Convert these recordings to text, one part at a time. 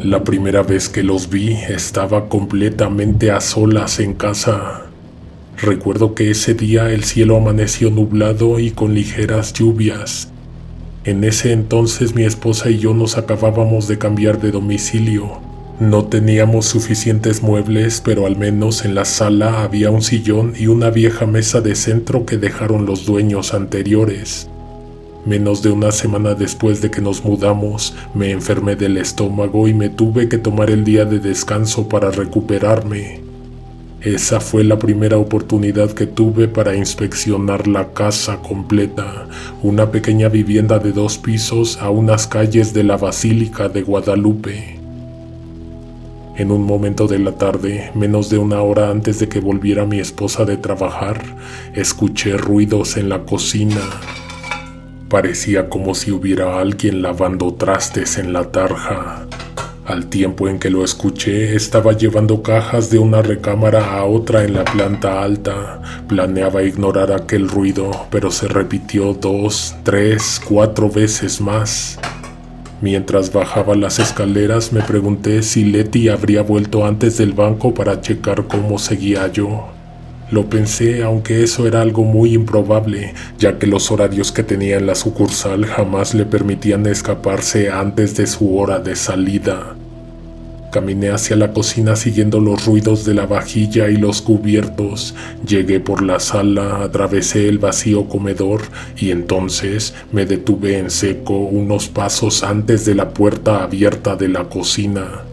La primera vez que los vi estaba completamente a solas en casa. Recuerdo que ese día el cielo amaneció nublado y con ligeras lluvias. En ese entonces mi esposa y yo nos acabábamos de cambiar de domicilio. No teníamos suficientes muebles, pero al menos en la sala había un sillón y una vieja mesa de centro que dejaron los dueños anteriores. Menos de una semana después de que nos mudamos, me enfermé del estómago y me tuve que tomar el día de descanso para recuperarme. Esa fue la primera oportunidad que tuve para inspeccionar la casa completa, una pequeña vivienda de 2 pisos a unas calles de la Basílica de Guadalupe. En un momento de la tarde, menos de una hora antes de que volviera mi esposa de trabajar, escuché ruidos en la cocina. Parecía como si hubiera alguien lavando trastes en la tarja. Al tiempo en que lo escuché, estaba llevando cajas de una recámara a otra en la planta alta. Planeaba ignorar aquel ruido, pero se repitió 2, 3, 4 veces más. Mientras bajaba las escaleras, me pregunté si Leti habría vuelto antes del banco para checar cómo seguía yo. Lo pensé, aunque eso era algo muy improbable, ya que los horarios que tenía en la sucursal jamás le permitían escaparse antes de su hora de salida. Caminé hacia la cocina siguiendo los ruidos de la vajilla y los cubiertos. Llegué por la sala, atravesé el vacío comedor y entonces me detuve en seco unos pasos antes de la puerta abierta de la cocina.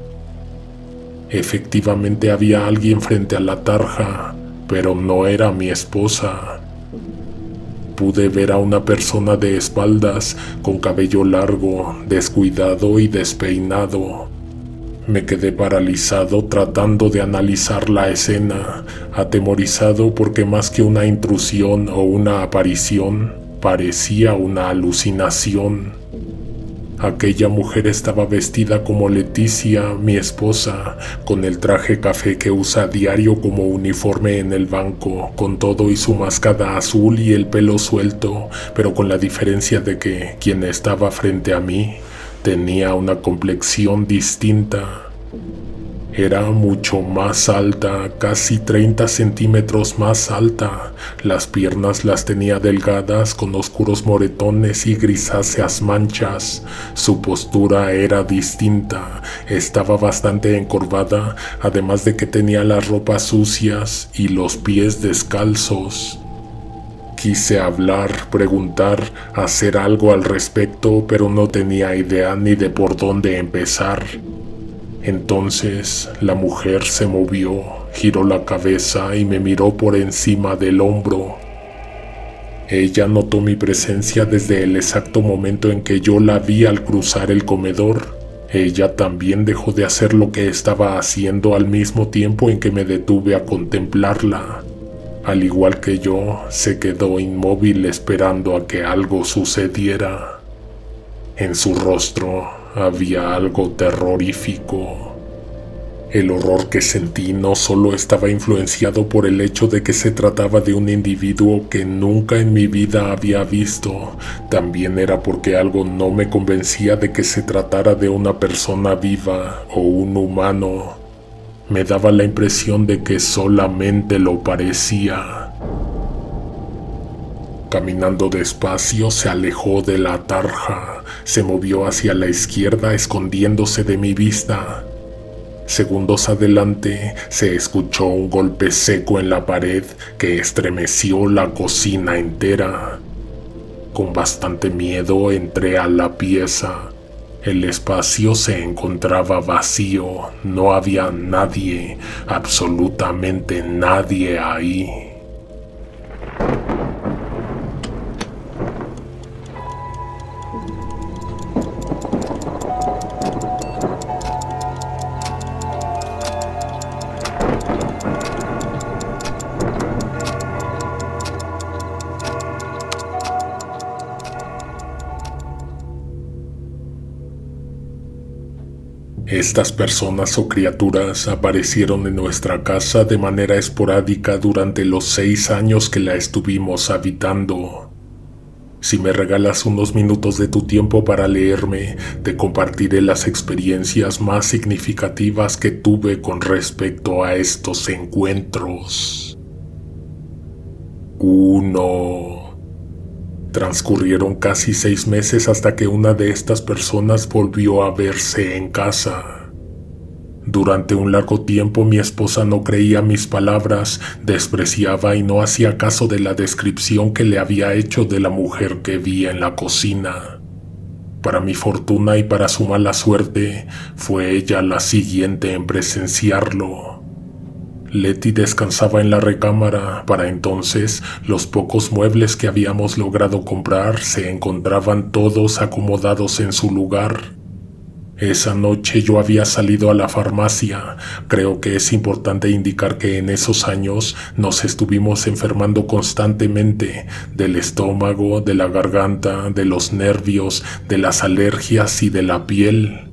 Efectivamente había alguien frente a la tarja, pero no era mi esposa. Pude ver a una persona de espaldas, con cabello largo, descuidado y despeinado. Me quedé paralizado tratando de analizar la escena, atemorizado porque más que una intrusión o una aparición, parecía una alucinación. Aquella mujer estaba vestida como Leticia, mi esposa, con el traje café que usa a diario como uniforme en el banco, con todo y su máscara azul y el pelo suelto, pero con la diferencia de que quien estaba frente a mí tenía una complexión distinta. Era mucho más alta, casi 30 centímetros más alta. Las piernas las tenía delgadas con oscuros moretones y grisáceas manchas. Su postura era distinta, estaba bastante encorvada, además de que tenía las ropas sucias y los pies descalzos. Quise hablar, preguntar, hacer algo al respecto, pero no tenía idea ni de por dónde empezar. Entonces la mujer se movió, giró la cabeza y me miró por encima del hombro. Ella notó mi presencia desde el exacto momento en que yo la vi al cruzar el comedor. Ella también dejó de hacer lo que estaba haciendo al mismo tiempo en que me detuve a contemplarla. Al igual que yo, se quedó inmóvil esperando a que algo sucediera. En su rostro había algo terrorífico. El horror que sentí no solo estaba influenciado por el hecho de que se trataba de un individuo que nunca en mi vida había visto, también era porque algo no me convencía de que se tratara de una persona viva o un humano. Me daba la impresión de que solamente lo parecía. Caminando despacio se alejó de la tarja, se movió hacia la izquierda escondiéndose de mi vista. Segundos adelante se escuchó un golpe seco en la pared que estremeció la cocina entera. Con bastante miedo entré a la pieza. El espacio se encontraba vacío, no había nadie, absolutamente nadie ahí. Estas personas o criaturas aparecieron en nuestra casa de manera esporádica durante los 6 años que la estuvimos habitando. Si me regalas unos minutos de tu tiempo para leerme, te compartiré las experiencias más significativas que tuve con respecto a estos encuentros. 1. Transcurrieron casi 6 meses hasta que una de estas personas volvió a verse en casa. Durante un largo tiempo mi esposa no creía mis palabras, despreciaba y no hacía caso de la descripción que le había hecho de la mujer que vi en la cocina. Para mi fortuna y para su mala suerte, fue ella la siguiente en presenciarlo. Letty descansaba en la recámara. Para entonces, los pocos muebles que habíamos logrado comprar se encontraban todos acomodados en su lugar. Esa noche yo había salido a la farmacia. Creo que es importante indicar que en esos años nos estuvimos enfermando constantemente del estómago, de la garganta, de los nervios, de las alergias y de la piel.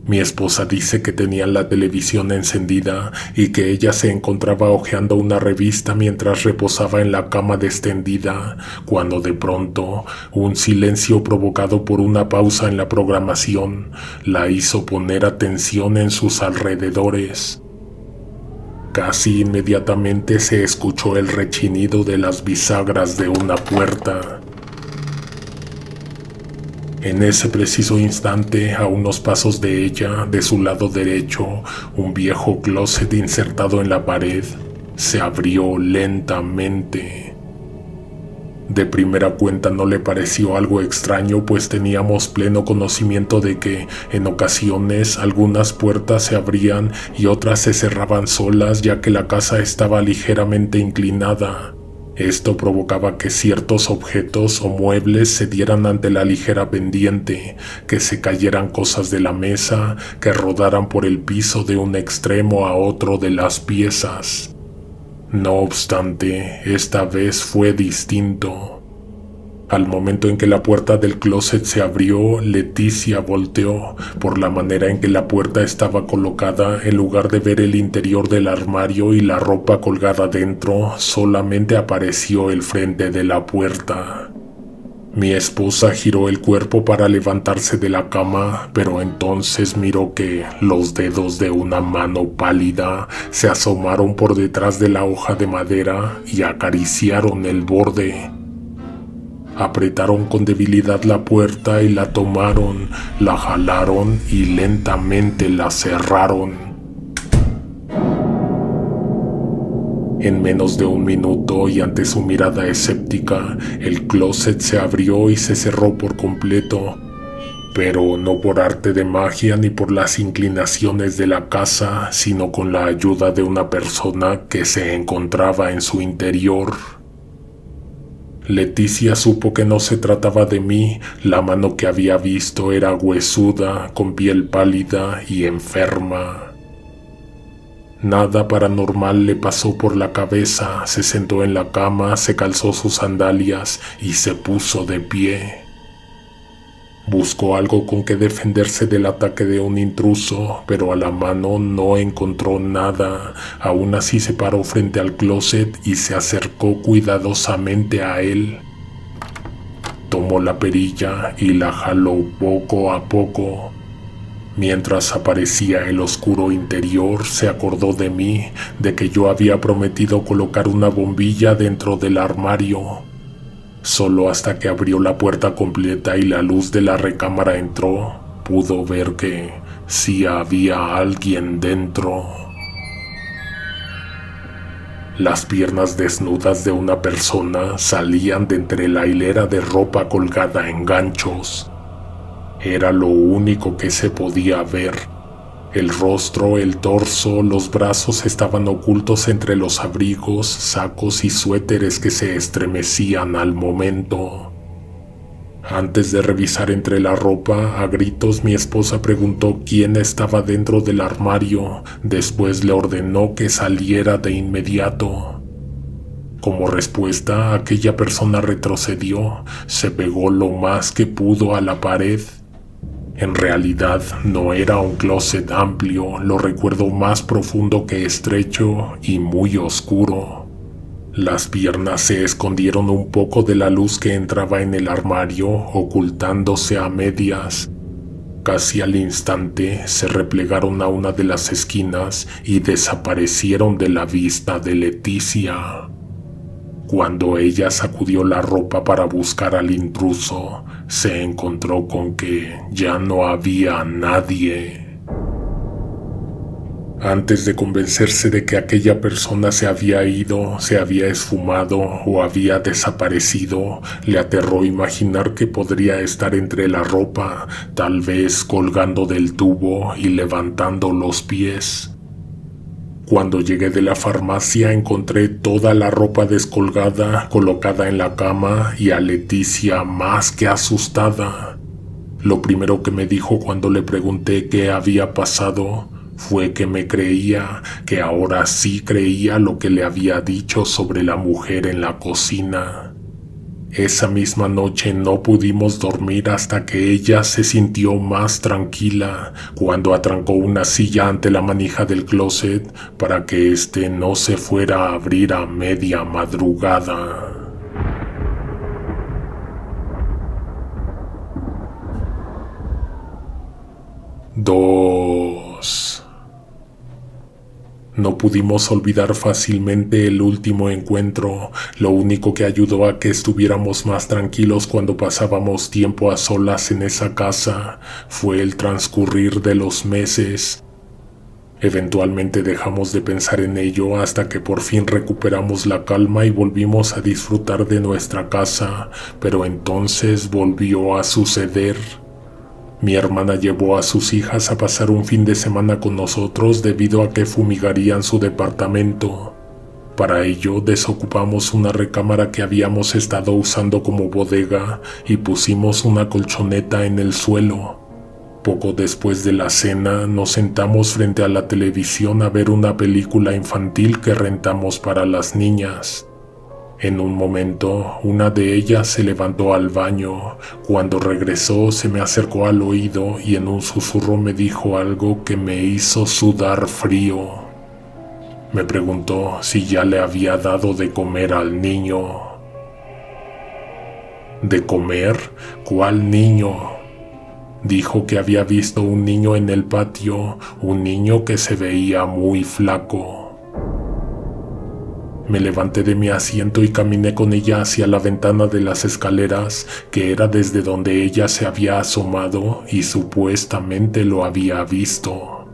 Mi esposa dice que tenía la televisión encendida y que ella se encontraba hojeando una revista mientras reposaba en la cama extendida, cuando de pronto un silencio provocado por una pausa en la programación la hizo poner atención en sus alrededores. Casi inmediatamente se escuchó el rechinido de las bisagras de una puerta. En ese preciso instante, a unos pasos de ella, de su lado derecho, un viejo closet insertado en la pared se abrió lentamente. De primera cuenta no le pareció algo extraño, pues teníamos pleno conocimiento de que, en ocasiones, algunas puertas se abrían y otras se cerraban solas, ya que la casa estaba ligeramente inclinada. Esto provocaba que ciertos objetos o muebles cedieran ante la ligera pendiente, que se cayeran cosas de la mesa, que rodaran por el piso de un extremo a otro de las piezas. No obstante, esta vez fue distinto. Al momento en que la puerta del closet se abrió, Leticia volteó. Por la manera en que la puerta estaba colocada, en lugar de ver el interior del armario y la ropa colgada dentro, solamente apareció el frente de la puerta. Mi esposa giró el cuerpo para levantarse de la cama, pero entonces miró que los dedos de una mano pálida se asomaron por detrás de la hoja de madera y acariciaron el borde. Apretaron con debilidad la puerta y la tomaron, la jalaron y lentamente la cerraron. En menos de un minuto y ante su mirada escéptica, el closet se abrió y se cerró por completo, pero no por arte de magia ni por las inclinaciones de la casa, sino con la ayuda de una persona que se encontraba en su interior. Leticia supo que no se trataba de mí. La mano que había visto era huesuda, con piel pálida y enferma. Nada paranormal le pasó por la cabeza. Se sentó en la cama, se calzó sus sandalias y se puso de pie. Buscó algo con que defenderse del ataque de un intruso, pero a la mano no encontró nada. Aún así se paró frente al closet y se acercó cuidadosamente a él. Tomó la perilla y la jaló poco a poco. Mientras aparecía el oscuro interior, se acordó de mí, de que yo había prometido colocar una bombilla dentro del armario. Solo hasta que abrió la puerta completa y la luz de la recámara entró, pudo ver que sí había alguien dentro. Las piernas desnudas de una persona salían de entre la hilera de ropa colgada en ganchos. Era lo único que se podía ver. El rostro, el torso, los brazos estaban ocultos entre los abrigos, sacos y suéteres que se estremecían al momento. Antes de revisar entre la ropa, a gritos mi esposa preguntó quién estaba dentro del armario. Después le ordenó que saliera de inmediato. Como respuesta, aquella persona retrocedió, se pegó lo más que pudo a la pared. En realidad no era un closet amplio, lo recuerdo más profundo que estrecho y muy oscuro. Las piernas se escondieron un poco de la luz que entraba en el armario, ocultándose a medias. Casi al instante se replegaron a una de las esquinas y desaparecieron de la vista de Leticia. Cuando ella sacudió la ropa para buscar al intruso, se encontró con que ya no había nadie. Antes de convencerse de que aquella persona se había ido, se había esfumado o había desaparecido, le aterró imaginar que podría estar entre la ropa, tal vez colgando del tubo y levantando los pies. Cuando llegué de la farmacia encontré toda la ropa descolgada, colocada en la cama y a Leticia más que asustada. Lo primero que me dijo cuando le pregunté qué había pasado fue que me creía, que ahora sí creía lo que le había dicho sobre la mujer en la cocina. Esa misma noche no pudimos dormir hasta que ella se sintió más tranquila cuando atrancó una silla ante la manija del closet para que éste no se fuera a abrir a media madrugada. Dos. No pudimos olvidar fácilmente el último encuentro. Lo único que ayudó a que estuviéramos más tranquilos cuando pasábamos tiempo a solas en esa casa fue el transcurrir de los meses. Eventualmente dejamos de pensar en ello hasta que por fin recuperamos la calma y volvimos a disfrutar de nuestra casa, pero entonces volvió a suceder. Mi hermana llevó a sus hijas a pasar un fin de semana con nosotros debido a que fumigarían su departamento. Para ello desocupamos una recámara que habíamos estado usando como bodega y pusimos una colchoneta en el suelo. Poco después de la cena nos sentamos frente a la televisión a ver una película infantil que rentamos para las niñas. En un momento, una de ellas se levantó al baño. Cuando regresó, se me acercó al oído y en un susurro me dijo algo que me hizo sudar frío. Me preguntó si ya le había dado de comer al niño. ¿De comer? ¿Cuál niño? Dijo que había visto un niño en el patio, un niño que se veía muy flaco. Me levanté de mi asiento y caminé con ella hacia la ventana de las escaleras, que era desde donde ella se había asomado y supuestamente lo había visto.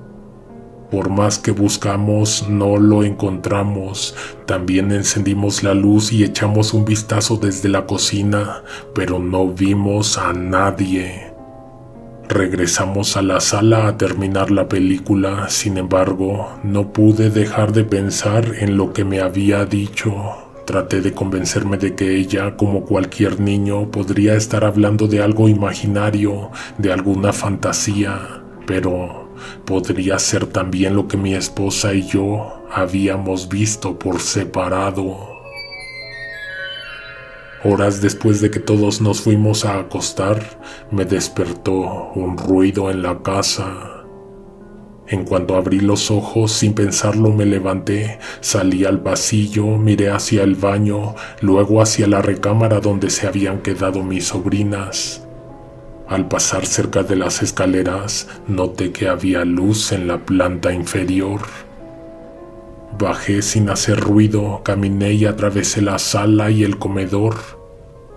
Por más que buscamos, no lo encontramos. También encendimos la luz y echamos un vistazo desde la cocina, pero no vimos a nadie. Regresamos a la sala a terminar la película, sin embargo, no pude dejar de pensar en lo que me había dicho. Traté de convencerme de que ella, como cualquier niño, podría estar hablando de algo imaginario, de alguna fantasía, pero podría ser también lo que mi esposa y yo habíamos visto por separado. Horas después de que todos nos fuimos a acostar, me despertó un ruido en la casa. En cuanto abrí los ojos, sin pensarlo me levanté, salí al pasillo, miré hacia el baño, luego hacia la recámara donde se habían quedado mis sobrinas. Al pasar cerca de las escaleras, noté que había luz en la planta inferior. Bajé sin hacer ruido, caminé y atravesé la sala y el comedor.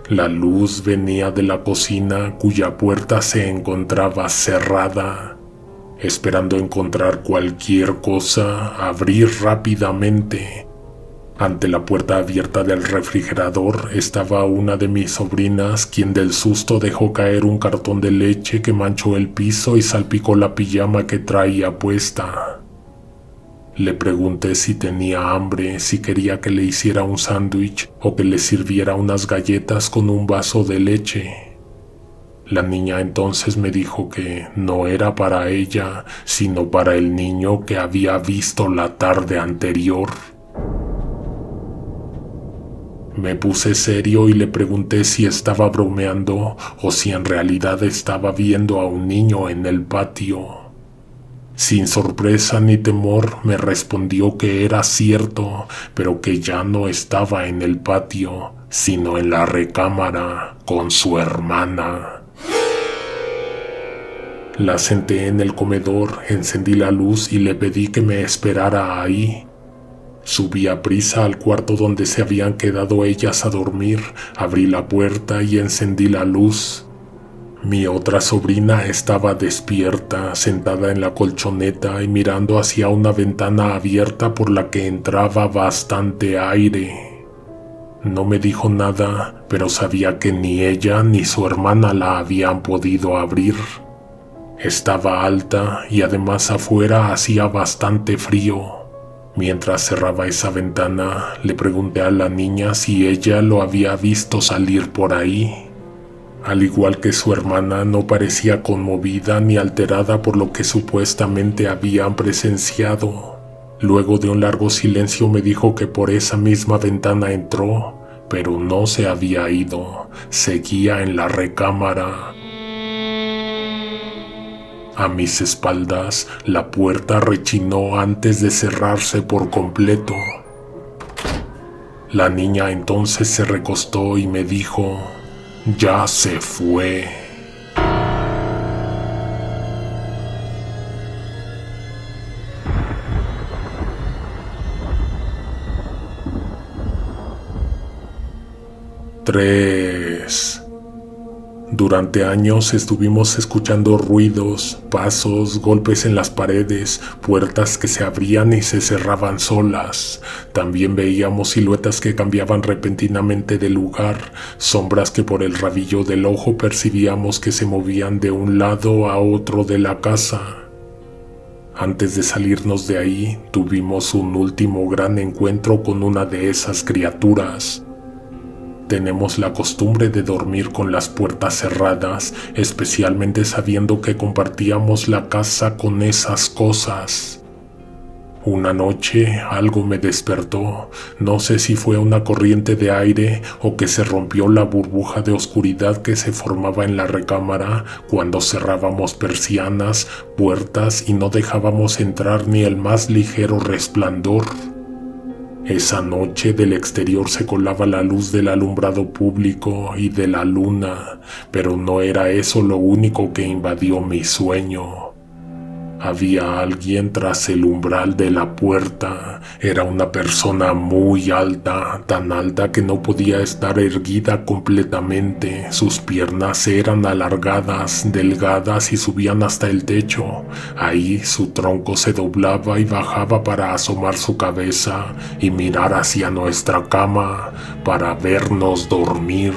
La luz venía de la cocina, cuya puerta se encontraba cerrada. Esperando encontrar cualquier cosa, abrí rápidamente. Ante la puerta abierta del refrigerador estaba una de mis sobrinas, quien del susto dejó caer un cartón de leche que manchó el piso y salpicó la pijama que traía puesta. Le pregunté si tenía hambre, si quería que le hiciera un sándwich o que le sirviera unas galletas con un vaso de leche. La niña entonces me dijo que no era para ella, sino para el niño que había visto la tarde anterior. Me puse serio y le pregunté si estaba bromeando o si en realidad estaba viendo a un niño en el patio. Sin sorpresa ni temor me respondió que era cierto, pero que ya no estaba en el patio, sino en la recámara con su hermana. La senté en el comedor, encendí la luz y le pedí que me esperara ahí. Subí a prisa al cuarto donde se habían quedado ellas a dormir, abrí la puerta y encendí la luz. Mi otra sobrina estaba despierta, sentada en la colchoneta y mirando hacia una ventana abierta por la que entraba bastante aire. No me dijo nada, pero sabía que ni ella ni su hermana la habían podido abrir. Estaba alta y además afuera hacía bastante frío. Mientras cerraba esa ventana, le pregunté a la niña si ella lo había visto salir por ahí. Al igual que su hermana, no parecía conmovida ni alterada por lo que supuestamente habían presenciado. Luego de un largo silencio me dijo que por esa misma ventana entró, pero no se había ido, seguía en la recámara. A mis espaldas, la puerta rechinó antes de cerrarse por completo. La niña entonces se recostó y me dijo: «Ya se fue». Tres. Durante años estuvimos escuchando ruidos, pasos, golpes en las paredes, puertas que se abrían y se cerraban solas. También veíamos siluetas que cambiaban repentinamente de lugar, sombras que por el rabillo del ojo percibíamos que se movían de un lado a otro de la casa. Antes de salirnos de ahí, tuvimos un último gran encuentro con una de esas criaturas. Tenemos la costumbre de dormir con las puertas cerradas, especialmente sabiendo que compartíamos la casa con esas cosas. Una noche algo me despertó, no sé si fue una corriente de aire o que se rompió la burbuja de oscuridad que se formaba en la recámara cuando cerrábamos persianas, puertas y no dejábamos entrar ni el más ligero resplandor. Esa noche del exterior se colaba la luz del alumbrado público y de la luna, pero no era eso lo único que invadió mi sueño. Había alguien tras el umbral de la puerta. Era una persona muy alta, tan alta que no podía estar erguida completamente. Sus piernas eran alargadas, delgadas y subían hasta el techo. Ahí su tronco se doblaba y bajaba para asomar su cabeza y mirar hacia nuestra cama para vernos dormir.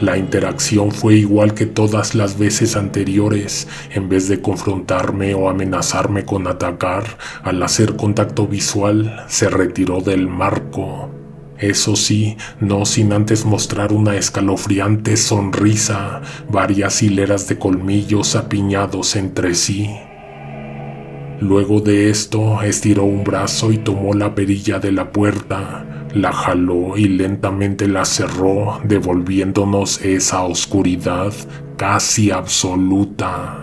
La interacción fue igual que todas las veces anteriores. En vez de confrontarme o amenazarme con atacar, al hacer contacto visual, se retiró del marco. Eso sí, no sin antes mostrar una escalofriante sonrisa, varias hileras de colmillos apiñados entre sí. Luego de esto, estiró un brazo y tomó la perilla de la puerta. La jaló y lentamente la cerró, devolviéndonos esa oscuridad casi absoluta.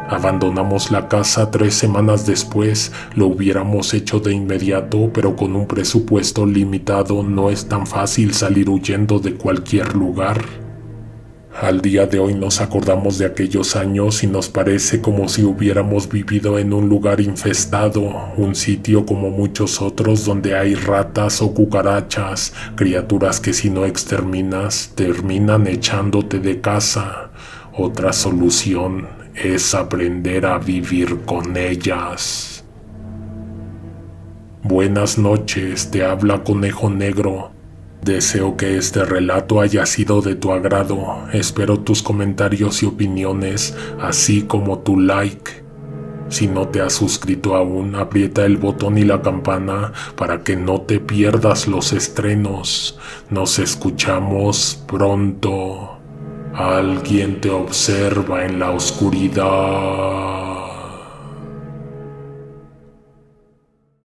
Abandonamos la casa 3 semanas después. Lo hubiéramos hecho de inmediato, pero con un presupuesto limitado no es tan fácil salir huyendo de cualquier lugar. Al día de hoy nos acordamos de aquellos años y nos parece como si hubiéramos vivido en un lugar infestado, un sitio como muchos otros donde hay ratas o cucarachas, criaturas que si no exterminas terminan echándote de casa. Otra solución es aprender a vivir con ellas. Buenas noches, te habla Conejo Negro. Deseo que este relato haya sido de tu agrado. Espero tus comentarios y opiniones, así como tu like. Si no te has suscrito aún, aprieta el botón y la campana para que no te pierdas los estrenos. Nos escuchamos pronto. Alguien te observa en la oscuridad.